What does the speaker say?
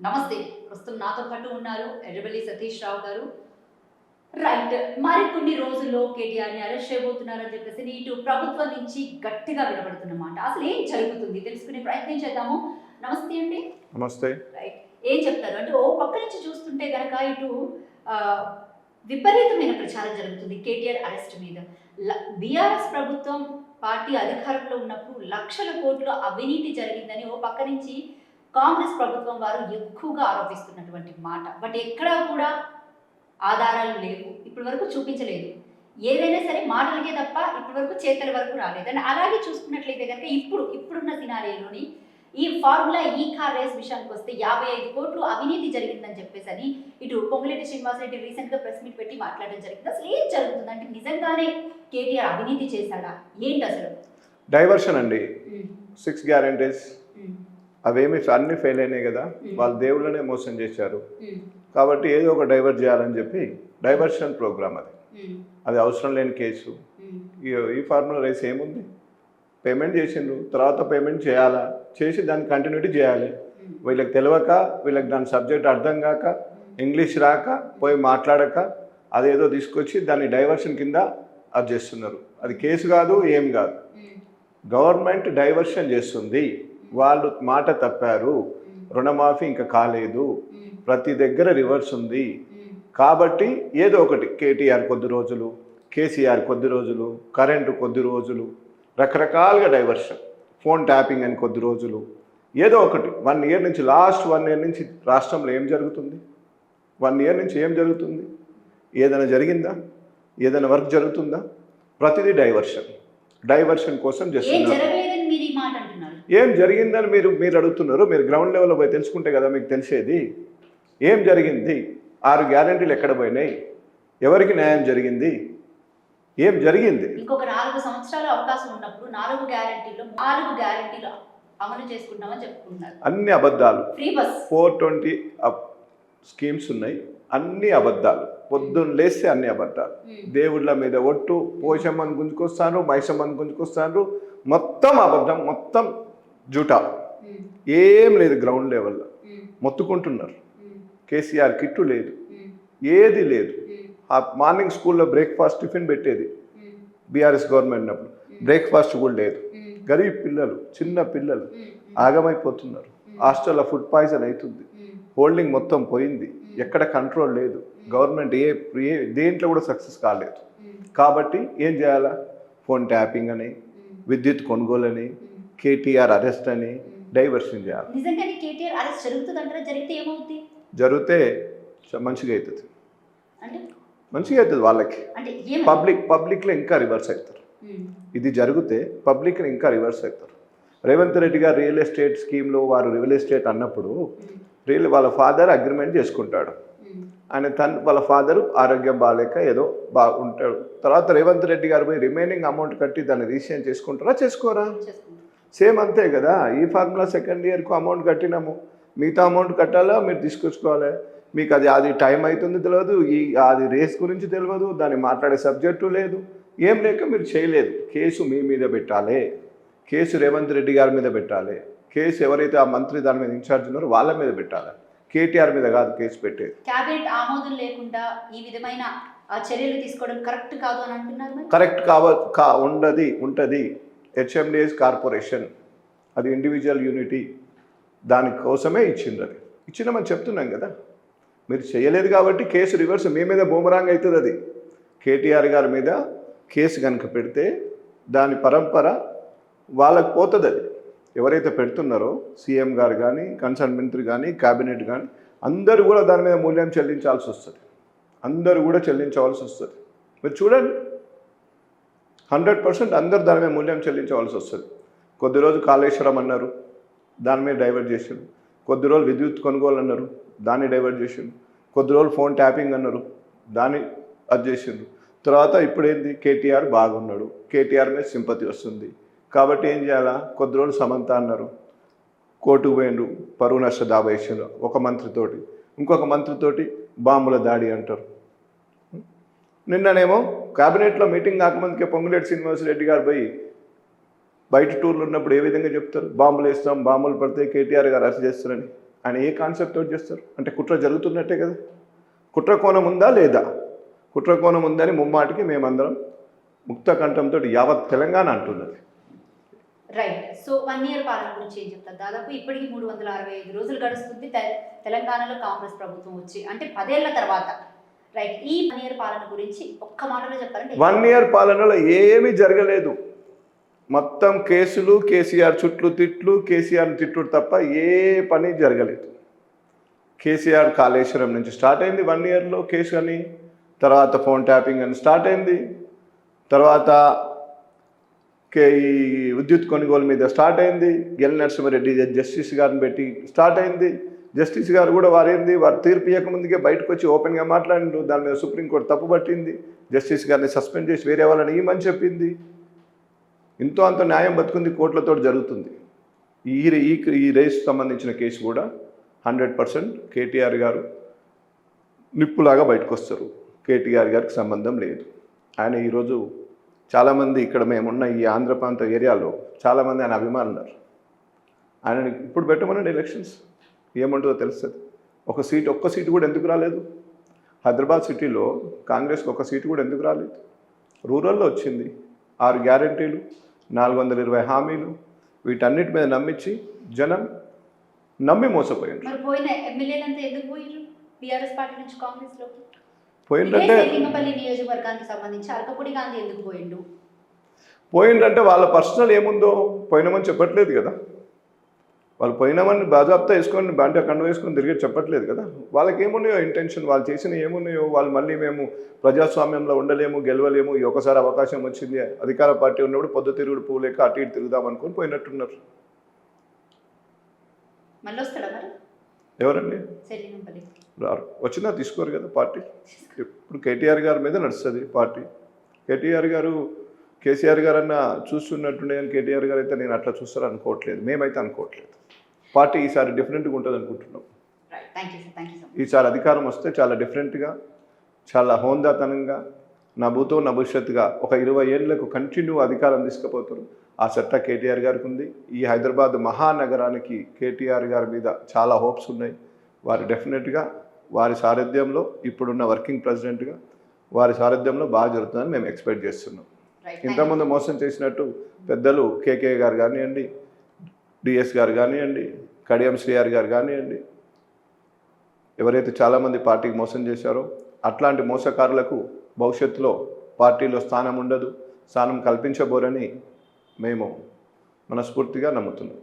నమస్తే. ప్రస్తుతం నాతో పాటు ఉన్నారు ఎర్రబెల్లి సతీష్ రావు గారు. రైట్. మరికొన్ని రోజుల్లో కేటీఆర్‌ని అరెస్ట్ చేయబోతున్నారని చెప్పేసి ఇటు ప్రభుత్వం నుంచి గట్టిగా వినపడుతున్నమాట. అసలు ఏం జరుగుతుంది తెలుసుకునే ప్రయత్నం చేద్దాము. నమస్తే అండి. నమస్తే. రైట్. ఏం చెప్తారు? అంటే ఓ పక్క నుంచి చూస్తుంటే గనక ఇటు విపరీతమైన ప్రచారం జరుగుతుంది కేటీఆర్ అరెస్ట్ మీద. బీఆర్ఎస్ ప్రభుత్వం పార్టీ అధికారంలో ఉన్నప్పుడు లక్షల కోట్ల అవినీతి జరిగిందని ఓ పక్క నుంచి కాంగ్రెస్ ప్రభుత్వం వారు ఎక్కువగా ఆరోపిస్తున్నటువంటి మాట. బట్ ఎక్కడా కూడా ఆధారాలు లేవు, ఇప్పటి వరకు చూపించలేదు. ఏదైనా సరే మాటలకే తప్ప ఇప్పటి వరకు చేతల వరకు రాలేదు. అండ్ అలాగే చూసుకున్నట్లయితే కనుక ఇప్పుడున్న సినారియోలోని ఈ ఫార్ములా ఈ కార్ రేస్ విషయానికి వస్తే 55 కోట్లు అవినీతి జరిగిందని చెప్పేసి అని ఇటు పొంగులేటి శ్రీనివాసరెడ్డి రీసెంట్గా ప్రెస్ మీట్ పెట్టి మాట్లాడడం జరిగింది. అసలు ఏం జరుగుతుంది అంటే నిజంగానే కేటీఆర్ అవినీతి చేశాడా ఏంటి అసలు? డైవర్షన్ అండి. 6 గ్యారెంటీస్ అవేమి అన్ని ఫెయిల్ అయినాయి కదా, వాళ్ళు దేవుళ్ళనే మోసం చేశారు కాబట్టి ఏదో ఒక డైవర్ట్ చేయాలని చెప్పి డైవర్షన్ ప్రోగ్రామ్ అది అవసరం లేని కేసు. ఈ ఫార్ములా రేస్ ఏముంది, పేమెంట్ చేసిండ్రు, తర్వాత పేమెంట్ చేయాలా, చేసి దాన్ని కంటిన్యూటీ చేయాలి. వీళ్ళకి తెలియక, వీళ్ళకి దాని సబ్జెక్ట్ అర్థం కాక, ఇంగ్లీష్ రాక, పోయి మాట్లాడక అదేదో తీసుకొచ్చి దాన్ని డైవర్షన్ కింద అది చేస్తున్నారు. అది కేసు కాదు, ఏం కాదు. గవర్నమెంట్ డైవర్షన్ చేస్తుంది. వాళ్ళు మాట తప్పారు, రుణమాఫీ ఇంకా కాలేదు, ప్రతి దగ్గర రివర్స్ ఉంది కాబట్టి ఏదో ఒకటి కేటీఆర్ కొద్ది రోజులు, కేసీఆర్ కొద్ది రోజులు, కరెంటు కొద్ది రోజులు, రకరకాలుగా డైవర్షన్, ఫోన్ ట్యాపింగ్ అని కొద్ది రోజులు, ఏదో ఒకటి. 1 ఇయర్ నుంచి, లాస్ట్ 1 ఇయర్ నుంచి రాష్ట్రంలో ఏం జరుగుతుంది? 1 ఇయర్ నుంచి ఏం జరుగుతుంది? ఏదైనా జరిగిందా? ఏదైనా వర్క్ జరుగుతుందా? ప్రతిదీ డైవర్షన్ కోసం చేస్తున్నారు. ఏం జరిగిందని మీరు అడుగుతున్నారు. మీరు గ్రౌండ్ లెవెల్లో పోయి తెలుసుకుంటే కదా మీకు తెలిసేది. ఏం జరిగింది? 6 గ్యారెంటీలు ఎక్కడ పోయినాయి? ఎవరికి న్యాయం జరిగింది? ఏం జరిగింది? ఇంకొక 4 సంవత్సరాల అవకాశం ఉన్నప్పుడు 4 గ్యారెంటీలు అమలు చేసుకుంటామని చెప్పుకుంటున్నారు. అన్ని అబద్ధాలు. ఫ్రీ బస్ 420 స్కీమ్స్ ఉన్నాయి, అన్ని అబద్ధాలు. పొద్దున్న లేస్తే అన్ని అబద్ధాలు. దేవుళ్ళ మీద ఒట్టు, పోషమ్మని గుంజుకొస్తాను, మైసమ్మని గుంజుకొస్తాను, మొత్తం అబద్ధం, మొత్తం జూటా. ఏం లేదు. గ్రౌండ్ లెవెల్లో మొత్తుకుంటున్నారు. కేసీఆర్ కిట్టు లేదు, ఏది లేదు. ఆ మార్నింగ్ స్కూల్లో బ్రేక్ఫాస్ట్ టిఫిన్ పెట్టేది బీఆర్ఎస్ గవర్నమెంట్ ఉన్నప్పుడు, బ్రేక్ఫాస్ట్ కూడా లేదు. గరీబ్ పిల్లలు, చిన్న పిల్లలు ఆగమైపోతున్నారు. హాస్టల్లో ఫుడ్ పాయిజన్ అవుతుంది, హోల్డింగ్ మొత్తం పోయింది, ఎక్కడ కంట్రోల్ లేదు. గవర్నమెంట్ దేంట్లో కూడా సక్సెస్ కాలేదు. కాబట్టి ఏం చేయాలా? ఫోన్ ట్యాపింగ్ అని, విద్యుత్ కొనుగోలు అని, కేటీఆర్ అరెస్ట్ అని డైవర్షన్ చేయాలి. నిజంగానే కేటీఆర్ అరెస్ట్ జరుగుతుందంటారా? జరిగితే ఏమవుతుంది? జరిగితే మంచిగా అవుతుంది, అంటే మంచిగా అవుతుంది వాళ్ళకి. పబ్లిక్లో ఇంకా రివర్స్ అవుతారు. ఇది జరిగితే పబ్లిక్లో ఇంకా రివర్స్ అవుతారు. రేవంత్ రెడ్డి గారు రియల్ ఎస్టేట్ స్కీమ్లో వారు రియల్ ఎస్టేట్ అన్నప్పుడు వాళ్ళ ఫాదర్ అగ్రిమెంట్ చేసుకుంటాడు. వాళ్ళ ఫాదరు ఆరోగ్యం బాగాలేక ఏదో బాగుంటాడు. తర్వాత రేవంత్ రెడ్డి గారు పోయి రిమైనింగ్ అమౌంట్ కట్టి దాన్ని రిజిస్ట్రేషన్ చేసుకుంటారా, చేసుకోరా? సేమ్ అంతే కదా. ఈ ఫార్ములా సెకండ్ ఇయర్కు అమౌంట్ కట్టినాము, మిగతా అమౌంట్ కట్టాలా, మీరు తీసుకొచ్చుకోవాలి. మీకు అది టైం అవుతుంది తెలియదు, అది రేస్ గురించి తెలియదు, దాన్ని మాట్లాడే సబ్జెక్టు లేదు, ఏం లేక మీరు చేయలేదు. కేసు మీ మీద పెట్టాలి, కేసు రేవంత్ రెడ్డి గారి మీద పెట్టాలి, కేసు ఎవరైతే ఆ మంత్రి దాని మీద ఇన్ఛార్జ్ ఉన్నారో వాళ్ళ మీద పెట్టాలి, కేటీఆర్ మీద కాదు కేసు పెట్టేది. క్యాబినెట్ ఆమోదం లేకుండా ఈ విధమైన చర్యలు తీసుకోవడం కరెక్ట్ కాదు అని అంటున్నారు. కరెక్ట్ ఉంటుంది. హెచ్ఎండిఎస్ కార్పొరేషన్ అది ఇండివిజువల్ యూనిటీ, దానికోసమే ఇచ్చినామని చెప్తున్నాం కదా. మీరు చేయలేదు కాబట్టి కేసు రివర్స్ మీ మీద బూమరాంగ్ అవుతుంది. అది కేటీఆర్ గారి మీద కేసు కనుక పెడితే దాని పరంపర వాళ్ళకు పోతుంది. అది ఎవరైతే పెడుతున్నారో సీఎం గారు కానీ, కన్సర్న్ మంత్రి కానీ, క్యాబినెట్ కానీ అందరూ కూడా దాని మీద మూల్యం చెల్లించాల్సి వస్తుంది. మీరు చూడండి, 100% అందరు దాని మీద మూల్యం చెల్లించవలసి వస్తుంది. కొద్ది రోజు కాళేశ్వరం అన్నారు, దాని మీద డైవర్ట్ చేసిండు. కొద్ది రోజులు విద్యుత్ కొనుగోలు అన్నారు, దాన్ని డైవర్ట్ చేసిండు. కొద్ది రోజులు ఫోన్ ట్యాపింగ్ అన్నారు, దాన్ని అది చేసిండు. తర్వాత ఇప్పుడు ఏంది, కేటీఆర్ బాగున్నాడు, కేటీఆర్ మీద సింపతి వస్తుంది కాబట్టి ఏం చేయాలా? కొద్ది రోజులు సమంత అన్నారు, కోర్టుకు పోయిండు, పరువు నష్ట దాబా వేసిండు ఒక మంత్రితోటి, ఇంకొక మంత్రితోటి బాంబుల దాడి అంటారు. నిన్ననేమో క్యాబినెట్లో మీటింగ్ కాకముందుకే పొంగులేటి శ్రీనివాసరెడ్డి గారు పోయి బయట టూర్లు ఉన్నప్పుడు ఏ విధంగా చెప్తారు? బాంబులు వేస్తాం, బాంబులు పడితే కేటీఆర్ గారు అరెస్ట్ చేస్తారని. ఆయన ఏ కాన్సెప్ట్ తోటి చేస్తారు? అంటే కుట్ర జరుగుతున్నట్టే కదా. కుట్ర కోణం ఉందా లేదా? కుట్ర కోణం ఉందని ముమ్మాటికి మేమందరం ముక్త కంఠంతో యావత్ తెలంగాణ అంటున్నది. రైట్. సో 1 ఇయర్ పాలన గురించి ఏం చెప్తారు? దాదాపు ఇప్పటికి 365 రోజులు గడుస్తుంది తెలంగాణలో కాంగ్రెస్ ప్రభుత్వం వచ్చి, అంటే 10 ఏళ్ల తర్వాత. రైట్. ఈ 1 ఇయర్ పాలన గురించి ఒక్క మాటలో చెప్పాలంటే 1 ఇయర్ పాలనలో ఏమీ జరగలేదు. మొత్తం కేసులు, కేసీఆర్ చుట్లు తిట్లు, కేసీఆర్ తిట్టుడు తప్ప ఏ పని జరగలేదు. కేసీఆర్ కాళేశ్వరం నుంచి స్టార్ట్ అయింది 1 ఇయర్లో కేసు అని, తర్వాత ఫోన్ ట్యాపింగ్ అని స్టార్ట్ అయింది, తర్వాత ఈ విద్యుత్ కొనుగోలు మీద స్టార్ట్ అయింది, ఎల్ నరసింహారెడ్డి జస్టిస్ గారిని పెట్టి స్టార్ట్ అయింది. జస్టిస్ గారు కూడా వారు తీర్పు ఇవ్వకముందుకే బయటకు వచ్చి ఓపెన్గా మాట్లాడిండు. దాని మీద సుప్రీంకోర్టు తప్పు పట్టింది, జస్టిస్ గారిని సస్పెండ్ చేసి వేరే వాళ్ళని ఇవ్వమని చెప్పింది. ఇంతో అంత న్యాయం బతుకుంది, కోర్టులతో జరుగుతుంది. ఈ రేస్ సంబంధించిన కేసు కూడా 100% కేటీఆర్ గారు నిప్పులాగా బయటకు వస్తారు. కేటీఆర్ గారికి సంబంధం లేదు. ఆయన ఈరోజు చాలామంది ఇక్కడ మేమున్న ఈ ఆంధ్ర ప్రాంత ఏరియాలో చాలామంది ఆయన అభిమానులు ఉన్నారు. ఆయన ఇప్పుడు పెట్టమనండి ఎలక్షన్స్, ఏముంటుందో తెలుస్తుంది. ఒక్క సీటు కూడా ఎందుకు రాలేదు? హైదరాబాద్ సిటీలో కాంగ్రెస్కి ఒక సీటు కూడా ఎందుకు రాలేదు? రూరల్లో వచ్చింది. 6 గ్యారెంటీలు, 420 హామీలు, వీటన్నిటి మీద నమ్మించి జనం నమ్మి మోసపోయారు. మరి పోయిన ఎమ్మెల్యేలంతా ఎందుకు పోయారు బీఆర్ఎస్ పార్టీ నుంచి కాంగ్రెస్ లోకి? పోయిందంటే లింగపల్లి నియోజకవర్గానికి సంబంధించి అరకపూడి గాంధీ ఎందుకు పోయిందంటే వాళ్ళ పర్సనల్ ఏముందో పోయినామని చెప్పట్లేదు కదా. వాళ్ళు పోయినామని బాజాబ్తా వేసుకొని బండి కండు వేసుకొని తిరిగి చెప్పట్లేదు కదా. వాళ్ళకి ఏమున్నాయో ఇంటెన్షన్, వాళ్ళు చేసిన ఏమున్నాయో, వాళ్ళు మళ్ళీ మేము ప్రజాస్వామ్యంలో ఉండలేము, గెలవలేము, ఈ ఒకసారి అవకాశం వచ్చింది అధికార పార్టీ ఉన్నప్పుడు పొద్దుతిరుగుడు పువ్వు లేక అటు ఇటు తిరుగుదాం అనుకొని పోయినట్టున్నారు. మళ్ళీ వస్తాడా మరి? ఎవరండి? రారు. వచ్చినా తీసుకోరు కదా పార్టీ. ఇప్పుడు కేటీఆర్ గారి మీద నడుస్తుంది పార్టీ. కేటీఆర్ గారు కేసీఆర్ గారు అన్న చూస్తున్నట్టుండే, కానీ కేటీఆర్ గారు అయితే నేను అట్లా చూస్తారు అనుకోవట్లేదు, మేమైతే అనుకోవట్లేదు. పార్టీ ఈసారి డిఫరెంట్గా ఉంటుంది అనుకుంటున్నాం. ఈసారి అధికారం వస్తే చాలా డిఫరెంట్గా, చాలా హోందాతనంగా, నా భూతో నా భవిష్యత్తుగా ఒక 20 ఏళ్ళకు కంటిన్యూ అధికారం తీసుకుపోతారు. ఆ సత్తా కేటీఆర్ గారికి ఉంది. ఈ హైదరాబాద్ మహానగరానికి కేటీఆర్ గారి మీద చాలా హోప్స్ ఉన్నాయి. వారు డెఫినెట్గా వారి సారథ్యంలో, ఇప్పుడున్న వర్కింగ్ ప్రెసిడెంట్గా వారి సారథ్యంలో బాగా జరుగుతుందని మేము ఎక్స్పెక్ట్ చేస్తున్నాం. ఇంతకుముందు మోసం చేసినట్టు పెద్దలు కేకే గారు కానివ్వండి, డిఎస్ గారు కానివ్వండి, కడియం శ్రీఆర్ గారు కానివ్వండి, ఎవరైతే చాలామంది పార్టీకి మోసం చేశారో అట్లాంటి మోసకారులకు భవిష్యత్తులో పార్టీలో స్థానం ఉండదు, స్థానం కల్పించబోరని మేము మనస్ఫూర్తిగా నమ్ముతున్నాం.